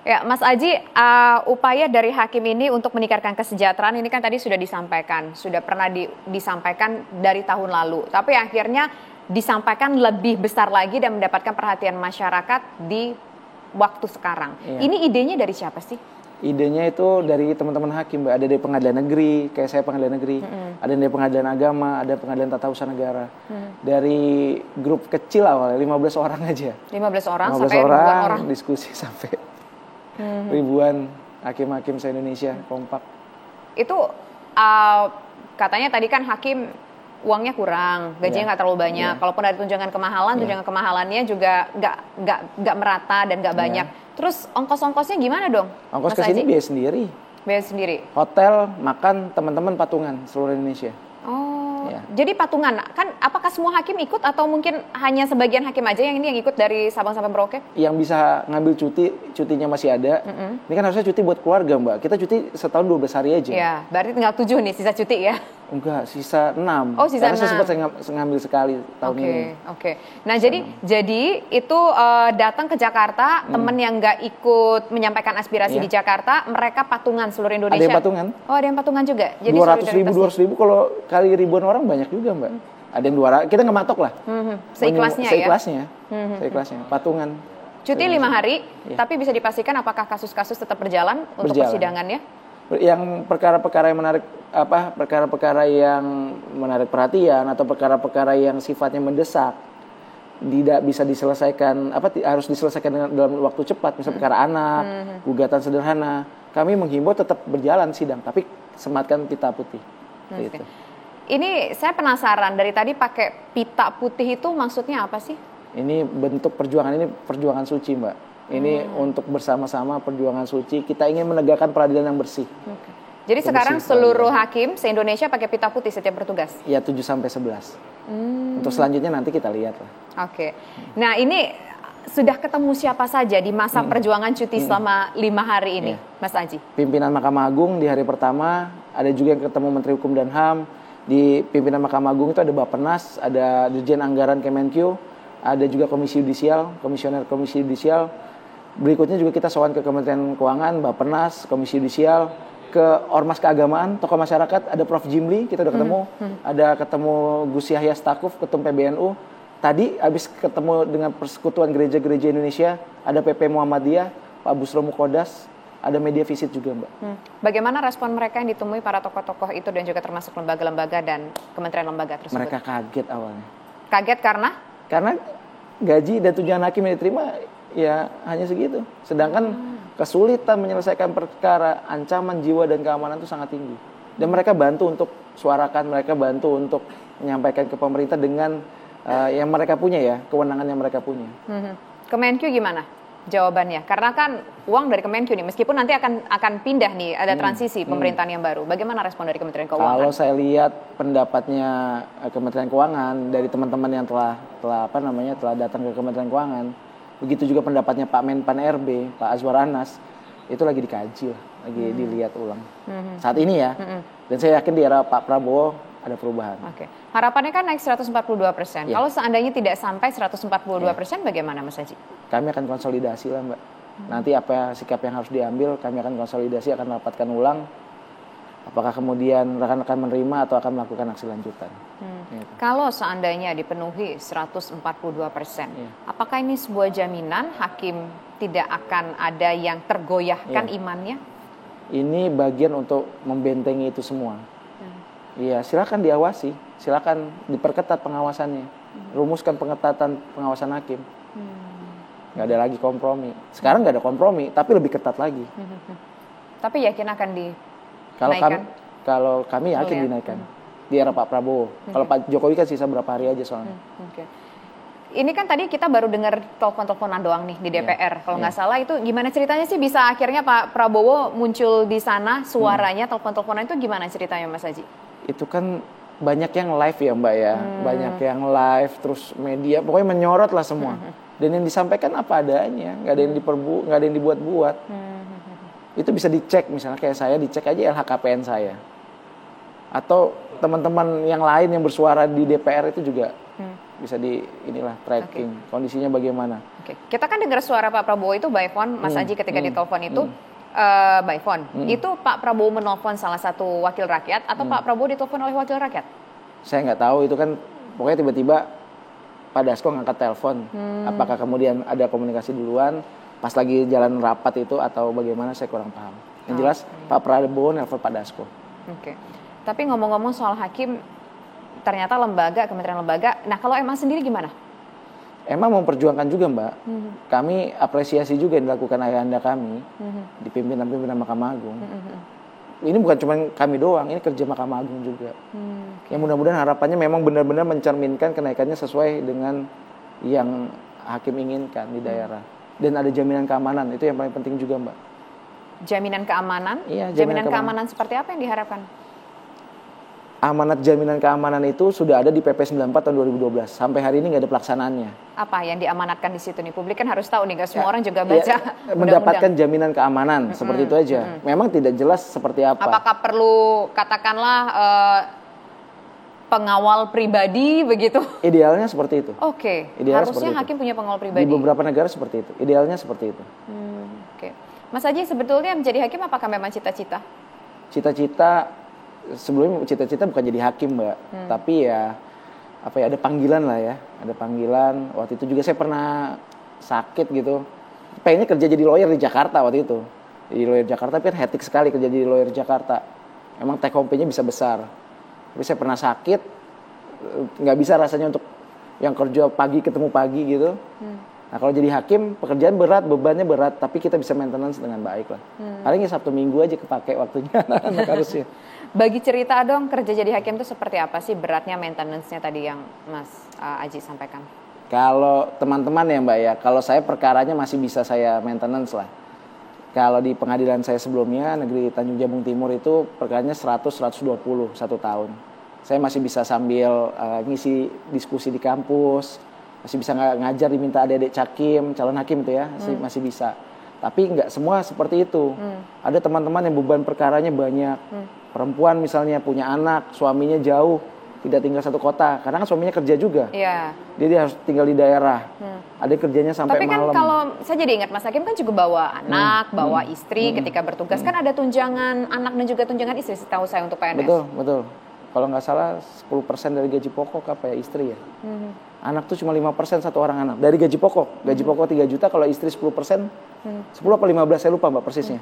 Ya, Mas Aji, upaya dari hakim ini untuk meningkatkan kesejahteraan ini kan tadi sudah disampaikan, sudah pernah disampaikan dari tahun lalu, tapi akhirnya disampaikan lebih besar lagi dan mendapatkan perhatian masyarakat di waktu sekarang. Iya. Ini idenya dari siapa sih? Idenya itu dari teman-teman hakim, Mbak. Ada dari pengadilan negeri, kayak saya pengadilan negeri, ada dari pengadilan agama, ada pengadilan tata usaha negara. Dari grup kecil awalnya, 15 orang aja. 15 orang 15 sampai orang, ribuan orang. diskusi sampai ribuan hakim-hakim se-Indonesia kompak. Itu katanya tadi kan hakim uangnya kurang, gajinya nggak terlalu banyak. Kalaupun ada tunjangan kemahalannya juga nggak merata dan nggak banyak. Terus ongkos-ongkosnya gimana dong? Ongkos ke sini biaya sendiri. Biaya sendiri. Hotel, makan, teman-teman patungan seluruh Indonesia. Oh, jadi patungan. Kan apakah semua hakim ikut atau mungkin hanya sebagian hakim aja yang ikut dari Sabang sampai Merauke? Yang bisa ngambil cutinya masih ada. Ini kan harusnya cuti buat keluarga, Mbak. Kita cuti setahun 12 hari aja. Iya, berarti tinggal 7 nih sisa cuti ya? Enggak, sisa 6. Oh, sisa 6. Karena saya sempat ngambil sekali tahun ini. Oke. Nah, jadi itu datang ke Jakarta, teman yang nggak ikut menyampaikan aspirasi di Jakarta, mereka patungan seluruh Indonesia. Ada yang patungan. Oh, ada yang patungan juga. Jadi 200 ribu kalau kali ribuan orang banyak juga, Mbak. Ada yang 200, kita nggak matok lah. Seikhlasnya ya? Seikhlasnya, patungan. Cuti 5 hari, tapi bisa dipastikan apakah kasus-kasus tetap berjalan untuk persidangannya? Yang perkara-perkara yang menarik perhatian atau perkara-perkara yang sifatnya mendesak tidak bisa diselesaikan harus diselesaikan dalam waktu cepat, misalnya perkara anak, gugatan sederhana, kami menghimbau tetap berjalan sidang tapi sematkan pita putih. Gitu. Ini saya penasaran, dari tadi pakai pita putih itu maksudnya apa sih? Ini bentuk perjuangan, ini perjuangan suci, Mbak. Ini untuk bersama-sama perjuangan suci, kita ingin menegakkan peradilan yang bersih. Jadi sekarang seluruh hakim se-Indonesia pakai pita putih setiap bertugas? Ya, 7-11. Untuk selanjutnya nanti kita lihat lah. Oke. Nah, ini sudah ketemu siapa saja di masa perjuangan cuti selama 5 hari ini, Mas Aji? Pimpinan Mahkamah Agung di hari pertama, ada juga yang ketemu Menteri Hukum dan HAM. Di pimpinan Mahkamah Agung itu ada Bappenas, ada Dirjen Anggaran Kemenkyu, ada juga Komisi Yudisial, Komisioner Komisi Yudisial. Berikutnya juga kita sowan ke Kementerian Keuangan, Bappenas, Komisi Yudisial, ke Ormas Keagamaan, tokoh masyarakat, ada Prof. Jimli, kita udah ketemu, ada ketemu Gus Yahya Stakuf, Ketum PBNU. Tadi habis ketemu dengan Persekutuan Gereja-Gereja Indonesia, ada PP Muhammadiyah, Pak Busro Mukodas, ada media visit juga, Mbak. Bagaimana respon mereka yang ditemui para tokoh-tokoh itu dan juga termasuk lembaga-lembaga dan kementerian lembaga tersebut? Mereka kaget awalnya. Kaget karena? Karena gaji dan tunjangan hakim yang diterima ya hanya segitu. Sedangkan kesulitan menyelesaikan perkara, ancaman jiwa dan keamanan itu sangat tinggi. Dan mereka bantu untuk suarakan, mereka bantu untuk menyampaikan ke pemerintah dengan yang mereka punya ya, kewenangan yang mereka punya. Kemenkyu gimana jawabannya? Karena kan uang dari Kemenkyu nih, meskipun nanti akan pindah nih, ada transisi pemerintahan yang baru. Bagaimana respon dari Kementerian Keuangan? Kalau saya lihat pendapatnya Kementerian Keuangan dari teman-teman yang telah datang ke Kementerian Keuangan, begitu juga pendapatnya Pak Menpan RB, Pak Azwar Anas, itu lagi dikaji, lagi dilihat ulang. Saat ini ya. Dan saya yakin di era Pak Prabowo ada perubahan. Oke. Harapannya kan naik 142%. Ya. Kalau seandainya tidak sampai 142%, bagaimana Mas Haji? Kami akan konsolidasi lah, Mbak. Nanti apa sikap yang harus diambil, kami akan konsolidasi, akan rapatkan ulang. Apakah kemudian rekan-rekan menerima atau akan melakukan aksi lanjutan. Gitu. Kalau seandainya dipenuhi 142%, apakah ini sebuah jaminan hakim tidak akan ada yang tergoyahkan imannya? Ini bagian untuk membentengi itu semua. Iya, silakan diawasi, silakan diperketat pengawasannya, rumuskan pengetatan pengawasan hakim. Nggak ada lagi kompromi. Sekarang nggak ada kompromi, tapi lebih ketat lagi. Tapi yakin akan dinaikkan? Kalau kami yakin dinaikkan. Di era Pak Prabowo. Kalau Pak Jokowi kan sisa berapa hari aja soalnya. Ini kan tadi kita baru dengar telepon-teleponan doang nih di DPR. Kalau nggak salah itu gimana ceritanya sih bisa akhirnya Pak Prabowo muncul di sana suaranya, telepon-teleponan itu gimana ceritanya Mas Haji? Itu kan banyak yang live ya Mbak ya. Banyak yang live, terus media, pokoknya menyorot lah semua. Dan yang disampaikan apa adanya, nggak ada yang dibuat-buat. Itu bisa dicek, misalnya kayak saya dicek aja LHKPN saya. Atau teman-teman yang lain yang bersuara di DPR itu juga bisa inilah tracking kondisinya bagaimana. Oke. Kita kan dengar suara Pak Prabowo itu by phone, Mas Aji ketika ditelepon itu by phone. Itu Pak Prabowo menelpon salah satu wakil rakyat atau Pak Prabowo ditelepon oleh wakil rakyat? Saya nggak tahu, itu kan pokoknya tiba-tiba Pak Dasko ngangkat telepon. Apakah kemudian ada komunikasi duluan pas lagi jalan rapat itu atau bagaimana, saya kurang paham. Yang jelas Pak Prabowo nelpon Pak Dasko. Oke. Tapi ngomong-ngomong soal hakim, ternyata kementerian lembaga. Nah, kalau emang sendiri gimana? Emang memperjuangkan juga, Mbak. Kami apresiasi juga yang dilakukan ayahanda kami di pimpinan-pimpinan Mahkamah Agung. Ini bukan cuma kami doang, ini kerja Mahkamah Agung juga. Yang mudah-mudahan harapannya memang benar-benar mencerminkan kenaikannya sesuai dengan yang hakim inginkan di daerah. Dan ada jaminan keamanan, itu yang paling penting juga, Mbak. Jaminan keamanan? Iya, jaminan keamanan seperti apa yang diharapkan? Amanat jaminan keamanan itu sudah ada di PP 94 tahun 2012. Sampai hari ini nggak ada pelaksanaannya. Apa yang diamanatkan di situ nih? Publik kan harus tahu nih, nggak semua orang juga baca mendapatkan jaminan keamanan, seperti itu aja. Memang tidak jelas seperti apa. Apakah perlu katakanlah pengawal pribadi begitu? Idealnya seperti itu. Oke. Idealnya harusnya hakim punya pengawal pribadi. Di beberapa negara seperti itu. Idealnya seperti itu. Oke. Mas Aji, sebetulnya menjadi hakim apakah memang cita-cita? Cita-cita, sebelumnya cita-cita bukan jadi hakim, Mbak. Tapi ya ada panggilan lah ya. Ada panggilan. Waktu itu juga saya pernah sakit gitu. Pengennya kerja jadi lawyer di Jakarta waktu itu. Di lawyer Jakarta, tapi kan hektik sekali kerja jadi lawyer Jakarta. Emang take home pay-nya bisa besar. Tapi saya pernah sakit, nggak bisa rasanya untuk yang kerja pagi ketemu pagi gitu. Nah kalau jadi hakim, pekerjaan berat, bebannya berat, tapi kita bisa maintenance dengan baik lah. Paling ya Sabtu Minggu aja kepake waktunya anak-anak harusnya. Bagi cerita dong, kerja jadi hakim itu seperti apa sih beratnya, maintenance-nya tadi yang Mas Aji sampaikan? Kalau teman-teman ya Mbak ya, kalau saya perkaranya masih bisa saya maintenance lah. Kalau di pengadilan saya sebelumnya, negeri Tanjung Jabung Timur itu perkaranya 100-120 1 tahun. Saya masih bisa sambil ngisi diskusi di kampus, masih bisa ngajar, diminta adik-adik cakim, calon hakim itu ya, masih bisa. Tapi nggak semua seperti itu. Ada teman-teman yang beban perkaranya banyak. Perempuan misalnya punya anak, suaminya jauh, tidak tinggal satu kota, karena kan suaminya kerja juga. Iya. Dia harus tinggal di daerah. Ada kerjanya sampai malam. Tapi kan kalau saya jadi ingat Mas Hakim kan juga bawa anak, bawa istri ketika bertugas, kan ada tunjangan anak dan juga tunjangan istri setahu saya untuk PNS. Betul. Kalau nggak salah 10% dari gaji pokok apa ya istri ya. Anak tuh cuma 5% satu orang anak dari gaji pokok. Gaji pokok 3 juta, kalau istri 10%, 10 apa 15 saya lupa Mbak persisnya.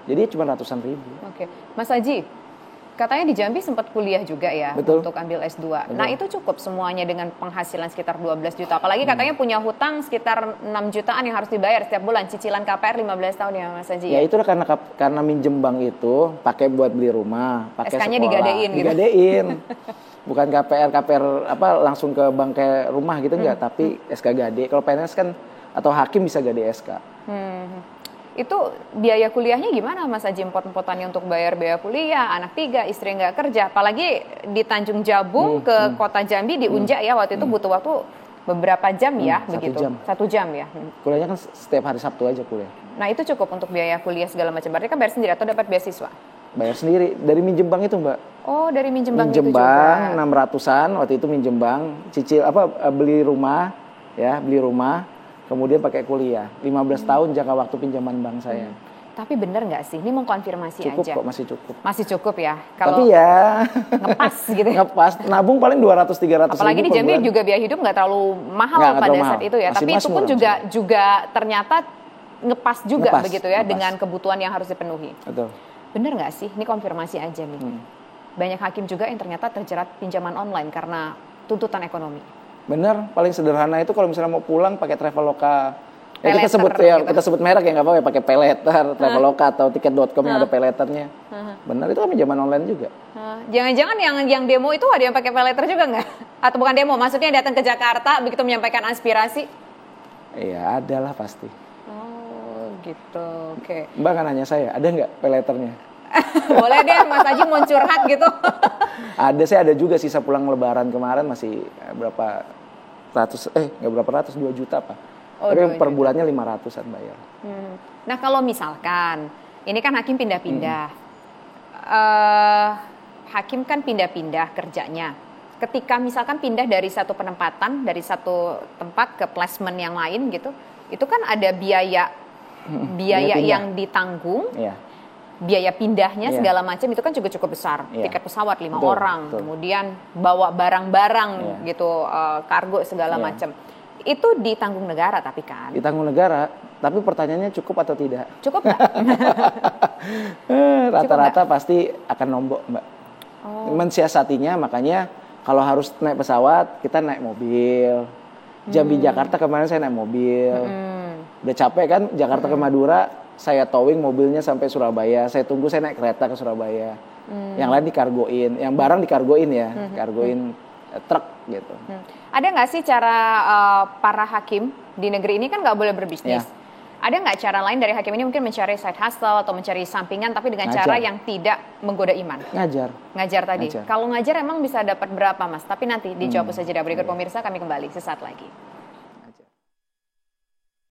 Jadi cuma ratusan ribu. Oke. Mas Haji, katanya di Jambi sempat kuliah juga ya. Betul. Untuk ambil S2. Betul. Nah itu cukup semuanya dengan penghasilan sekitar 12 juta. Apalagi katanya punya hutang sekitar 6 jutaan yang harus dibayar setiap bulan. Cicilan KPR 15 tahun ya Mas Haji. Ya itu karena minjem bank itu pakai buat beli rumah, pakai SK-nya sekolah. Digadein. Bukan KPR langsung ke bank kayak rumah gitu enggak, tapi SK gade. Kalau PNS kan atau hakim bisa gade SK. Itu biaya kuliahnya gimana Mas Haji, empot-empotannya untuk bayar biaya kuliah, anak 3, istri nggak kerja, apalagi di Tanjung Jabung ke kota Jambi di Unja ya, waktu itu butuh waktu beberapa jam ya, begitu. 1 jam ya. Kuliahnya kan setiap hari Sabtu aja kuliah. Nah itu cukup untuk biaya kuliah segala macam, berarti kan bayar sendiri atau dapat beasiswa? Bayar sendiri, dari minjem bank itu Mbak. Oh dari minjem bank itu juga. Minjem bank 600-an, waktu itu minjem bank, cicil beli rumah, kemudian pakai kuliah. 15 tahun jangka waktu pinjaman bank saya. Tapi benar nggak sih? Ini mau konfirmasi cukup aja. Cukup kok, masih cukup. Masih cukup ya? Tapi ya ngepas gitu. Ngepas, nabung paling 200-300 apalagi di Jambi juga biaya hidup nggak terlalu mahal pada saat itu ya. Tapi itu pun juga ternyata ngepas juga begitu ya, dengan kebutuhan yang harus dipenuhi. Betul. Bener nggak sih? Ini konfirmasi aja nih. Banyak hakim juga yang ternyata terjerat pinjaman online karena tuntutan ekonomi. Bener, paling sederhana itu kalau misalnya mau pulang pakai Traveloka. Ya, kita sebut merek ya nggak apa-apa ya, pakai paylater, Traveloka atau tiket.com yang ada payletternya. Bener, itu kan pinjaman online juga. Jangan-jangan yang demo itu ada yang pakai paylater juga nggak? Atau bukan demo, maksudnya datang ke Jakarta begitu menyampaikan aspirasi? Iya, ada lah pasti. Oh, gitu. Oke. Mbak kan nanya saya, ada nggak payletternya? Boleh deh, Mas Haji mau curhat gitu. Saya ada juga sisa pulang lebaran kemarin masih berapa ratus, nggak berapa ratus, 2 juta Pak. Tapi per bulannya 500-an bayar. Nah kalau misalkan, ini kan hakim pindah-pindah. Hakim kan pindah-pindah kerjanya. ketika misalkan pindah dari satu penempatan, dari satu tempat ke placement yang lain gitu, itu kan ada biaya pindah. yang ditanggung, Iya. biaya pindahnya Iya. segala macam itu kan juga cukup besar. Iya. Tiket pesawat 5 Betul, orang, betul. kemudian bawa barang-barang Iya. gitu, kargo segala Iya. macam. Itu ditanggung negara tapi kan. Ditanggung negara, tapi pertanyaannya cukup atau tidak? Cukup nggak? Rata-rata pasti akan nombok, Mbak. Oh. Mensiasatinya, makanya kalau harus naik pesawat, kita naik mobil. Jambi Jakarta kemarin saya naik mobil. Udah capek kan, Jakarta ke Madura, saya towing mobilnya sampai Surabaya. Saya tunggu, saya naik kereta ke Surabaya. Yang lain dikargoin, yang barang dikargoin ya, kargoin truk gitu. Ada nggak sih cara para hakim di negeri ini kan nggak boleh berbisnis? Ya. Ada nggak cara lain dari hakim ini mungkin mencari side hustle atau mencari sampingan tapi dengan Ngajar. cara yang tidak menggoda iman? Ngajar. Tadi. Ngajar. Kalau ngajar emang bisa dapat berapa Mas? Tapi nanti dijawab saja jeda berikut pemirsa, kami kembali sesaat lagi.